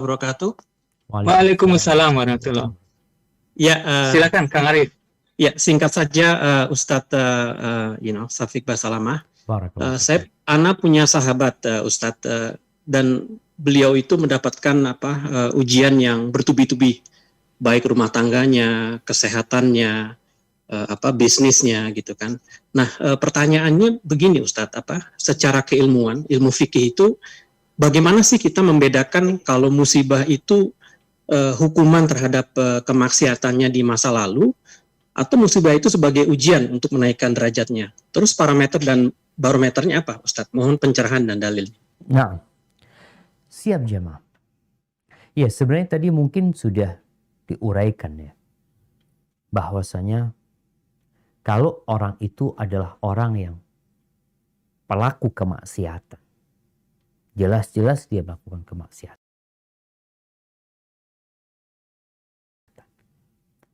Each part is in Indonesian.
Wabarakatuh. Waalaikumsalam warahmatullahi. Ya, Silakan Kang Arif. ya singkat saja Ustadz Syafiq Basalamah. Ana punya sahabat Ustadz dan beliau itu mendapatkan ujian yang bertubi-tubi, baik rumah tangganya, kesehatannya, bisnisnya gitu kan. Nah, pertanyaannya begini Ustadz, secara keilmuan, ilmu fikih itu bagaimana sih kita membedakan kalau musibah itu hukuman terhadap kemaksiatannya di masa lalu atau musibah itu sebagai ujian untuk menaikkan derajatnya? Terus parameter dan barometernya apa Ustadz? Mohon pencerahan dan dalil. Nah, siap jemaah. Ya, sebenarnya tadi mungkin sudah diuraikan ya, bahwasanya kalau orang itu adalah orang yang pelaku kemaksiatan, jelas-jelas dia melakukan kemaksiatan,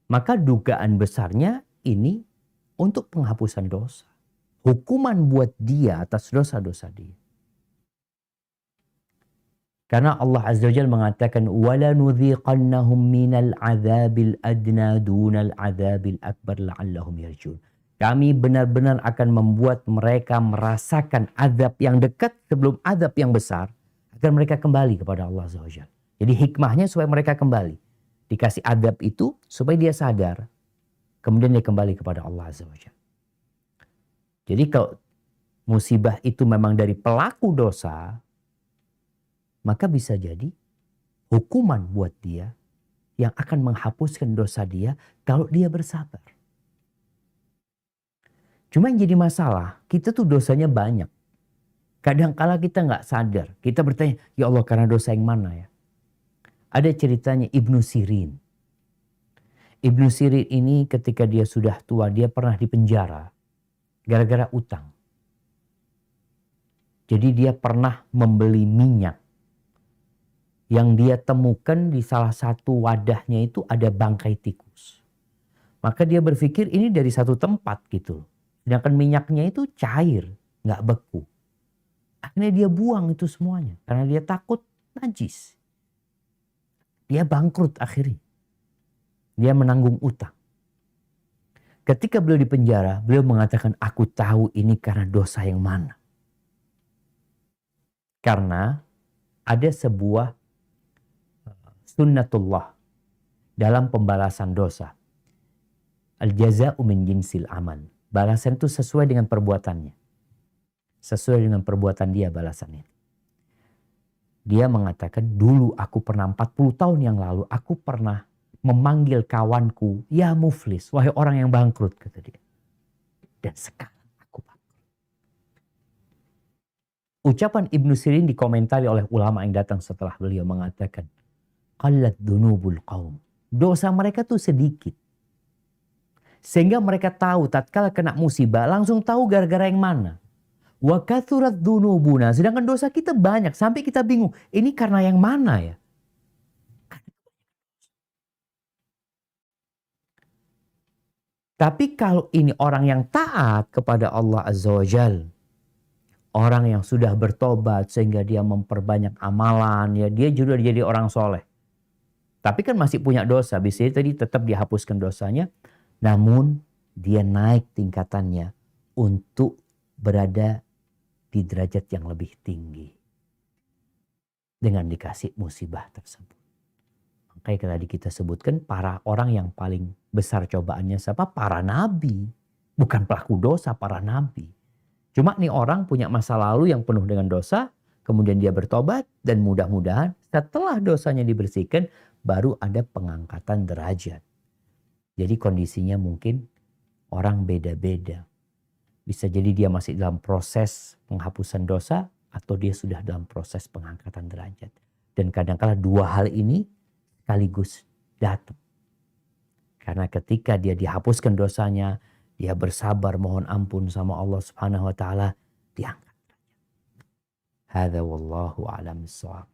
maka dugaan besarnya ini untuk penghapusan dosa. Hukuman buat dia atas dosa-dosa dia. Karena Allah Azza wa Jalla mengatakan wala nudhiqannahum minal adzabil adna dunal adzabil akbar la'allahum yarjun. Kami benar-benar akan membuat mereka merasakan azab yang dekat sebelum azab yang besar agar mereka kembali kepada Allah Azza wa Jalla. Jadi hikmahnya supaya mereka kembali. Dikasih azab itu supaya dia sadar. Kemudian dia kembali kepada Allah Azza wa Jalla. Jadi kalau musibah itu memang dari pelaku dosa, maka bisa jadi hukuman buat dia yang akan menghapuskan dosa dia kalau dia bersabar. Cuma yang jadi masalah, kita tuh dosanya banyak. Kadang-kala kita nggak sadar. Kita bertanya, ya Allah karena dosa yang mana ya? Ada ceritanya Ibnu Sirin. Ibnu Sirin ini ketika dia sudah tua, dia pernah dipenjara gara-gara utang. Jadi dia pernah membeli minyak. Yang dia temukan di salah satu wadahnya itu ada bangkai tikus. Maka dia berpikir ini dari satu tempat gitu. Sedangkan minyaknya itu cair, nggak beku. Akhirnya dia buang itu semuanya. Karena dia takut najis. Dia bangkrut akhirnya. Dia menanggung utang. Ketika beliau di penjara, beliau mengatakan, aku tahu ini karena dosa yang mana. Karena ada sebuah sunnatullah dalam pembalasan dosa. Al-jaza'u min jinsil amal. Balasan itu sesuai dengan perbuatannya. Sesuai dengan perbuatan dia balasannya. Dia mengatakan, dulu aku pernah 40 tahun yang lalu, aku pernah memanggil kawanku, ya muflis, wahai orang yang bangkrut, kata dia. Dan sekarang aku bangkrut. Ucapan Ibnu Sirin dikomentari oleh ulama yang datang setelah beliau mengatakan, qallat dzunubul qaum. Dosa mereka tuh sedikit. Sehingga mereka tahu tatkala kena musibah langsung tahu gara-gara yang mana. Wa kathurat dzunubuna. Sedangkan dosa kita banyak sampai kita bingung, ini karena yang mana ya? Tapi kalau ini orang yang taat kepada Allah Azza wa Jalla, orang yang sudah bertobat sehingga dia memperbanyak amalan, ya dia juga jadi orang soleh. Tapi kan masih punya dosa. Bisa tadi tetap dihapuskan dosanya. Namun dia naik tingkatannya untuk berada di derajat yang lebih tinggi. Dengan dikasih musibah tersebut. Makanya tadi kita sebutkan para orang yang paling besar cobaannya siapa? Para nabi. Bukan pelaku dosa, para nabi. Cuma nih orang punya masa lalu yang penuh dengan dosa. Kemudian dia bertobat dan mudah-mudahan setelah dosanya dibersihkan baru ada pengangkatan derajat. Jadi kondisinya mungkin orang beda-beda. Bisa jadi dia masih dalam proses penghapusan dosa atau dia sudah dalam proses pengangkatan derajat. Dan kadang-kala dua hal ini sekaligus datang. Karena ketika dia dihapuskan dosanya, dia bersabar mohon ampun sama Allah Subhanahu wa taala, diangkat. Hadza wallahu a'lam bissawab.